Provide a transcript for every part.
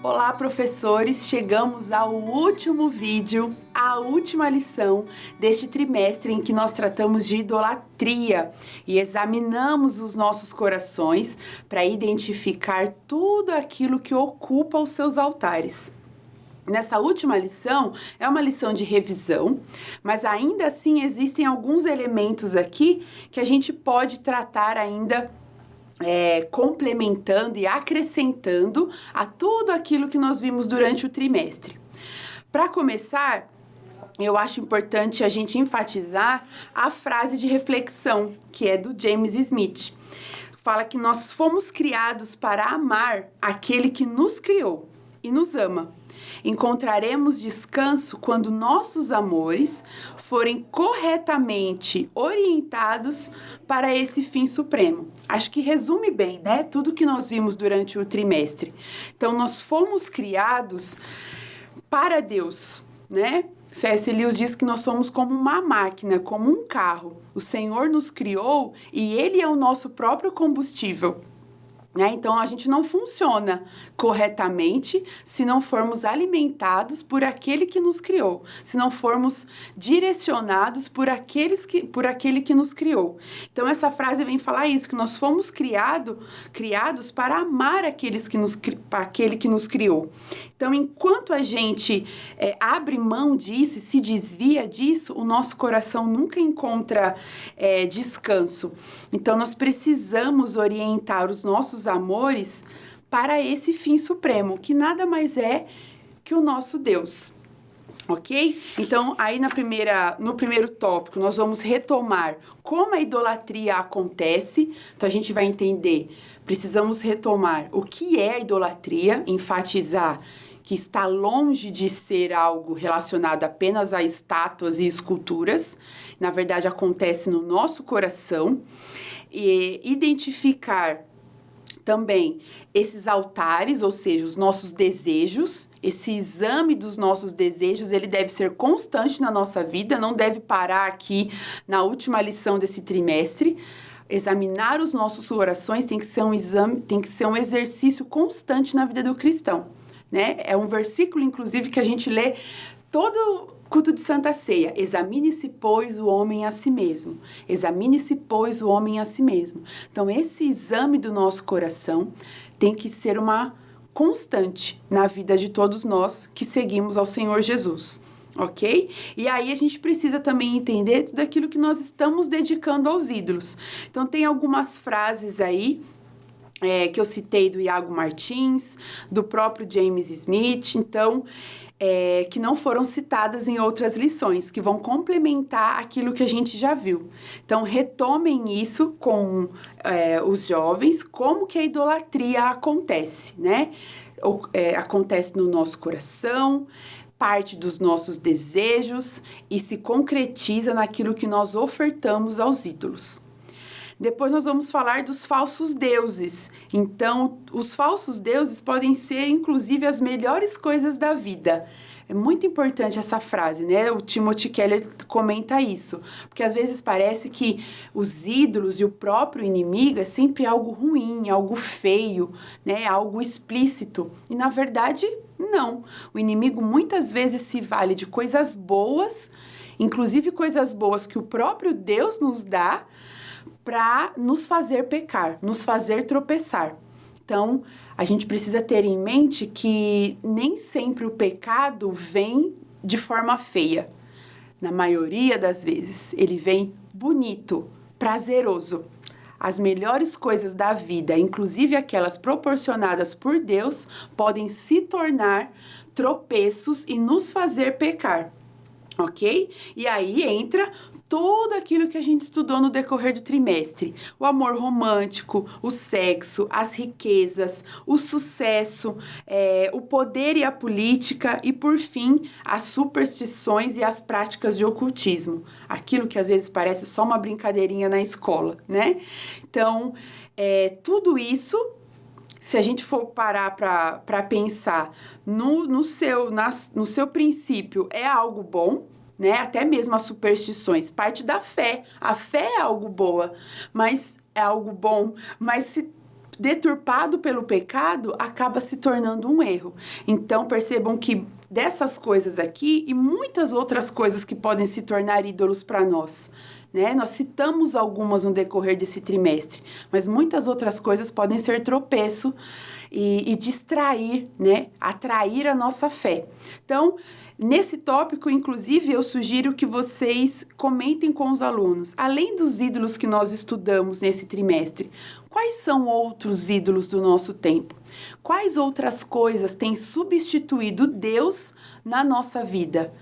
Olá, professores! Chegamos ao último vídeo, a última lição deste trimestre em que nós tratamos de idolatria e examinamos os nossos corações para identificar tudo aquilo que ocupa os seus altares. Nessa última lição, é uma lição de revisão, mas ainda assim existem alguns elementos aqui que a gente pode tratar ainda complementando e acrescentando a tudo aquilo que nós vimos durante o trimestre. Para começar, eu acho importante a gente enfatizar a frase de reflexão, que é do James Smith. Fala que nós fomos criados para amar aquele que nos criou e nos ama. Encontraremos descanso quando nossos amores forem corretamente orientados para esse fim supremo. Acho que resume bem, né? Tudo que nós vimos durante o trimestre. Então, nós fomos criados para Deus, né? C.S. Lewis diz que nós somos como uma máquina, como um carro. O Senhor nos criou e Ele é o nosso próprio combustível. Então, a gente não funciona corretamente se não formos alimentados por aquele que nos criou, se não formos direcionados por aquele que nos criou. Então, essa frase vem falar isso, que nós fomos criados para amar aquele que nos criou. Então, enquanto a gente abre mão disso e se desvia disso, o nosso coração nunca encontra descanso. Então, nós precisamos orientar os nossos amores para esse fim supremo, que nada mais é que o nosso Deus, ok? Então, aí no primeiro tópico, nós vamos retomar como a idolatria acontece. Então, a gente vai entender, precisamos retomar o que é a idolatria, enfatizar que está longe de ser algo relacionado apenas a estátuas e esculturas. Na verdade, acontece no nosso coração. E identificar também esses altares, ou seja, os nossos desejos, esse exame dos nossos desejos, ele deve ser constante na nossa vida, não deve parar aqui na última lição desse trimestre. Examinar os nossos corações tem que ser um exame, tem que ser um exercício constante na vida do cristão, né? É um versículo, inclusive, que a gente lê todo culto de Santa Ceia. Examine-se, pois, o homem a si mesmo. Examine-se, pois, o homem a si mesmo. Então, esse exame do nosso coração tem que ser uma constante na vida de todos nós que seguimos ao Senhor Jesus, ok? E aí a gente precisa também entender tudo aquilo que nós estamos dedicando aos ídolos. Então, tem algumas frases aí que eu citei do Iago Martins, do próprio James Smith, então, que não foram citadas em outras lições, que vão complementar aquilo que a gente já viu. Então, retomem isso com os jovens, como que a idolatria acontece, né? Acontece no nosso coração, parte dos nossos desejos e se concretiza naquilo que nós ofertamos aos ídolos. Depois nós vamos falar dos falsos deuses. Então, os falsos deuses podem ser, inclusive, as melhores coisas da vida. É muito importante essa frase, né? O Timothy Keller comenta isso. Porque às vezes parece que os ídolos e o próprio inimigo é sempre algo ruim, algo feio, né? Algo explícito. E, na verdade, não. O inimigo muitas vezes se vale de coisas boas, inclusive coisas boas que o próprio Deus nos dá, para nos fazer pecar, nos fazer tropeçar. Então, a gente precisa ter em mente que nem sempre o pecado vem de forma feia. Na maioria das vezes, ele vem bonito, prazeroso. As melhores coisas da vida, inclusive aquelas proporcionadas por Deus, podem se tornar tropeços e nos fazer pecar, ok? E aí entra tudo aquilo que a gente estudou no decorrer do trimestre. O amor romântico, o sexo, as riquezas, o sucesso, o poder e a política e, por fim, as superstições e as práticas de ocultismo. Aquilo que às vezes parece só uma brincadeirinha na escola, né? Então, tudo isso, se a gente for parar para pensar no seu princípio, é algo bom, né? Até mesmo as superstições, parte da fé. A fé é algo boa, mas é algo bom, mas deturpado pelo pecado, acaba se tornando um erro. Então, percebam que dessas coisas aqui e muitas outras coisas que podem se tornar ídolos para nós, né? Nós citamos algumas no decorrer desse trimestre, mas muitas outras coisas podem ser tropeço e distrair, né? Atrair a nossa fé. Então, nesse tópico, inclusive, eu sugiro que vocês comentem com os alunos, além dos ídolos que nós estudamos nesse trimestre, quais são outros ídolos do nosso tempo? Quais outras coisas têm substituído Deus na nossa vida?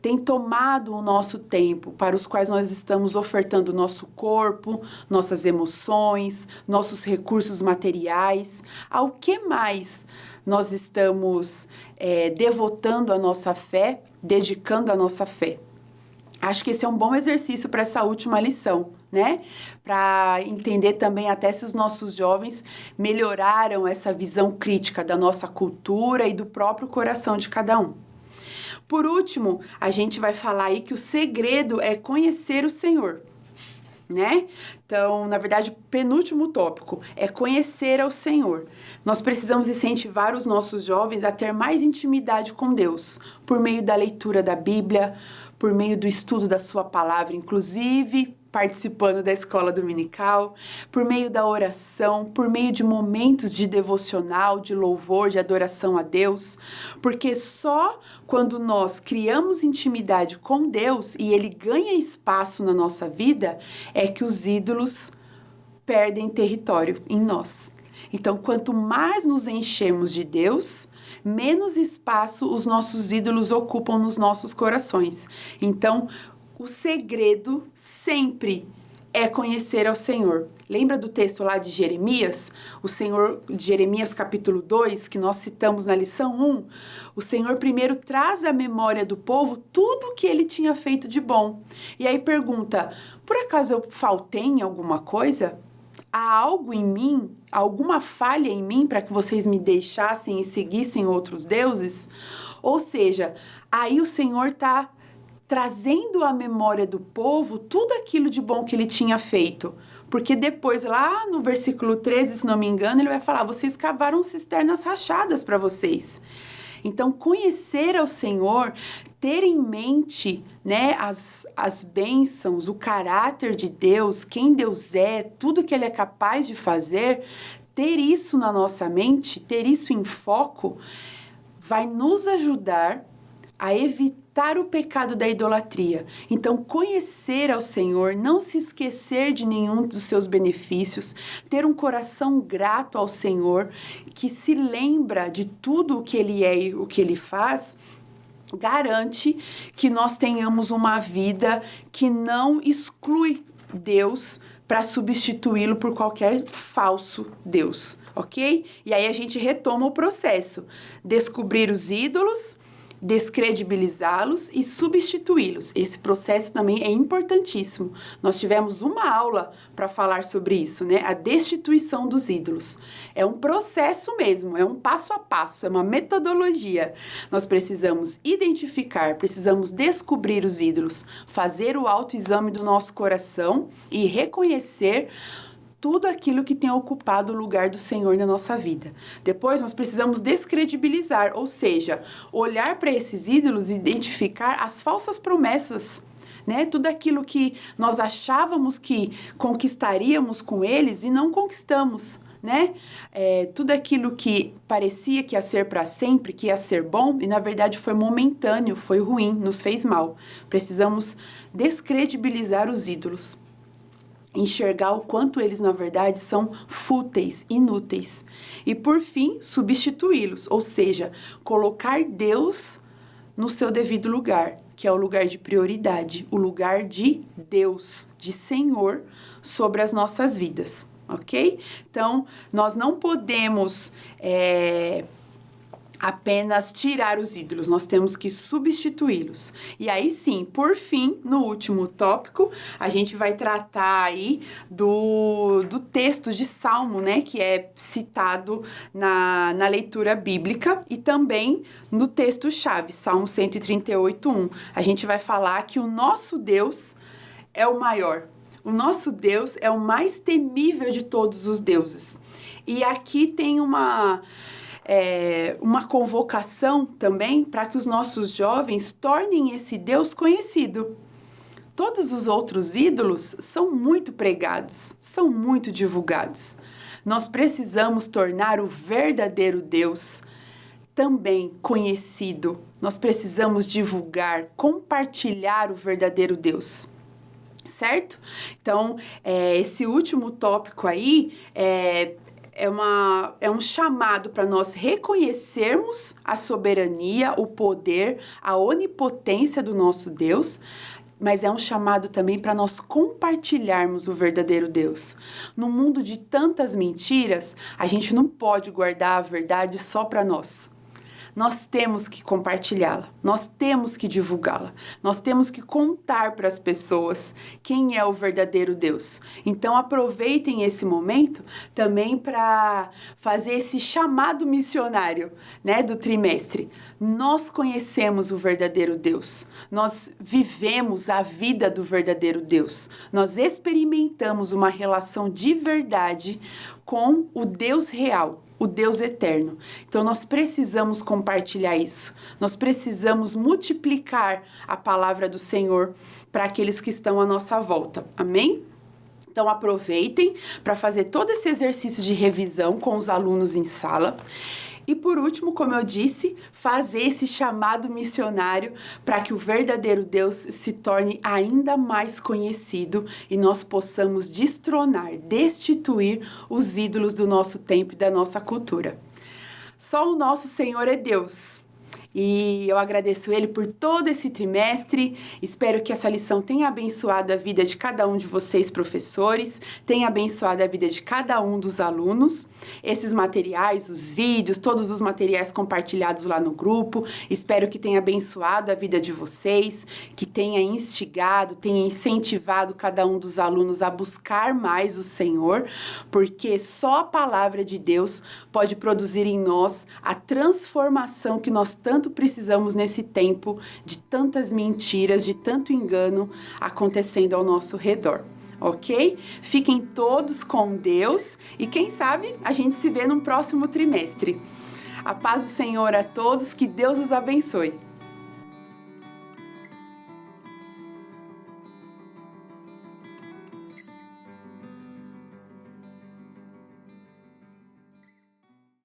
Tem tomado o nosso tempo, para os quais nós estamos ofertando nosso corpo, nossas emoções, nossos recursos materiais. Ao que mais nós estamos devotando a nossa fé, dedicando a nossa fé? Acho que esse é um bom exercício para essa última lição, né? Para entender também até se os nossos jovens melhoraram essa visão crítica da nossa cultura e do próprio coração de cada um. Por último, a gente vai falar aí que o segredo é conhecer o Senhor, né? Então, na verdade, o penúltimo tópico é conhecer ao Senhor. Nós precisamos incentivar os nossos jovens a ter mais intimidade com Deus, por meio da leitura da Bíblia, por meio do estudo da sua palavra, inclusive participando da escola dominical, por meio da oração, por meio de momentos de devocional, de louvor, de adoração a Deus, porque só quando nós criamos intimidade com Deus e Ele ganha espaço na nossa vida, é que os ídolos perdem território em nós. Então, quanto mais nos enchemos de Deus, menos espaço os nossos ídolos ocupam nos nossos corações. Então, o segredo sempre é conhecer ao Senhor. Lembra do texto lá de Jeremias? O Senhor, de Jeremias capítulo 2, que nós citamos na lição 1, o Senhor primeiro traz à memória do povo tudo o que ele tinha feito de bom. E aí pergunta, por acaso eu faltei em alguma coisa? Há algo em mim, alguma falha em mim para que vocês me deixassem e seguissem outros deuses? Ou seja, aí o Senhor está trazendo à memória do povo tudo aquilo de bom que ele tinha feito. Porque depois, lá no versículo 13, se não me engano, ele vai falar, vocês cavaram cisternas rachadas para vocês. Então, conhecer ao Senhor, ter em mente, né, as bênçãos, o caráter de Deus, quem Deus é, tudo que Ele é capaz de fazer, ter isso na nossa mente, ter isso em foco, vai nos ajudar a evitar o pecado da idolatria. Então, conhecer ao Senhor, não se esquecer de nenhum dos seus benefícios, ter um coração grato ao Senhor, que se lembra de tudo o que Ele é e o que Ele faz, garante que nós tenhamos uma vida que não exclui Deus para substituí-lo por qualquer falso Deus, ok? E aí a gente retoma o processo, descobrir os ídolos, descredibilizá-los e substituí-los. Esse processo também é importantíssimo. Nós tivemos uma aula para falar sobre isso, né? A destituição dos ídolos. É um processo mesmo, é um passo a passo, é uma metodologia. Nós precisamos identificar, precisamos descobrir os ídolos, fazer o autoexame do nosso coração e reconhecer tudo aquilo que tem ocupado o lugar do Senhor na nossa vida. Depois, nós precisamos descredibilizar, ou seja, olhar para esses ídolos e identificar as falsas promessas, né? Tudo aquilo que nós achávamos que conquistaríamos com eles e não conquistamos, né? Tudo aquilo que parecia que ia ser para sempre, que ia ser bom, e na verdade foi momentâneo, foi ruim, nos fez mal. Precisamos descredibilizar os ídolos. Enxergar o quanto eles, na verdade, são fúteis, inúteis. E, por fim, substituí-los, ou seja, colocar Deus no seu devido lugar, que é o lugar de prioridade, o lugar de Deus, de Senhor, sobre as nossas vidas, ok? Então, nós não podemos apenas tirar os ídolos, nós temos que substituí-los. E aí sim, por fim, no último tópico, a gente vai tratar aí do texto de Salmo, né, que é citado na leitura bíblica e também no texto-chave, Salmo 138:1. A gente vai falar que o nosso Deus é o maior. O nosso Deus é o mais temível de todos os deuses. E aqui tem uma convocação também para que os nossos jovens tornem esse Deus conhecido. Todos os outros ídolos são muito pregados, são muito divulgados. Nós precisamos tornar o verdadeiro Deus também conhecido. Nós precisamos divulgar, compartilhar o verdadeiro Deus. Certo? Então, esse último tópico aí é um chamado para nós reconhecermos a soberania, o poder, a onipotência do nosso Deus, mas é um chamado também para nós compartilharmos o verdadeiro Deus. No mundo de tantas mentiras, a gente não pode guardar a verdade só para nós. Nós temos que compartilhá-la, nós temos que divulgá-la, nós temos que contar para as pessoas quem é o verdadeiro Deus. Então, aproveitem esse momento também para fazer esse chamado missionário, né, do trimestre. Nós conhecemos o verdadeiro Deus, nós vivemos a vida do verdadeiro Deus, nós experimentamos uma relação de verdade com o Deus real, o Deus eterno. Então, nós precisamos compartilhar isso. Nós precisamos multiplicar a palavra do Senhor para aqueles que estão à nossa volta. Amém? Então, aproveitem para fazer todo esse exercício de revisão com os alunos em sala. E, por último, como eu disse, fazer esse chamado missionário para que o verdadeiro Deus se torne ainda mais conhecido e nós possamos destronar, destituir os ídolos do nosso tempo e da nossa cultura. Só o nosso Senhor é Deus. E eu agradeço Ele por todo esse trimestre. Espero que essa lição tenha abençoado a vida de cada um de vocês, professores, tenha abençoado a vida de cada um dos alunos. Esses materiais, os vídeos, todos os materiais compartilhados lá no grupo, espero que tenha abençoado a vida de vocês, que tenha instigado, tenha incentivado cada um dos alunos a buscar mais o Senhor, porque só a palavra de Deus pode produzir em nós a transformação que nós tanto precisamos nesse tempo de tantas mentiras, de tanto engano acontecendo ao nosso redor, ok? Fiquem todos com Deus e quem sabe a gente se vê no próximo trimestre. A paz do Senhor a todos, que Deus os abençoe.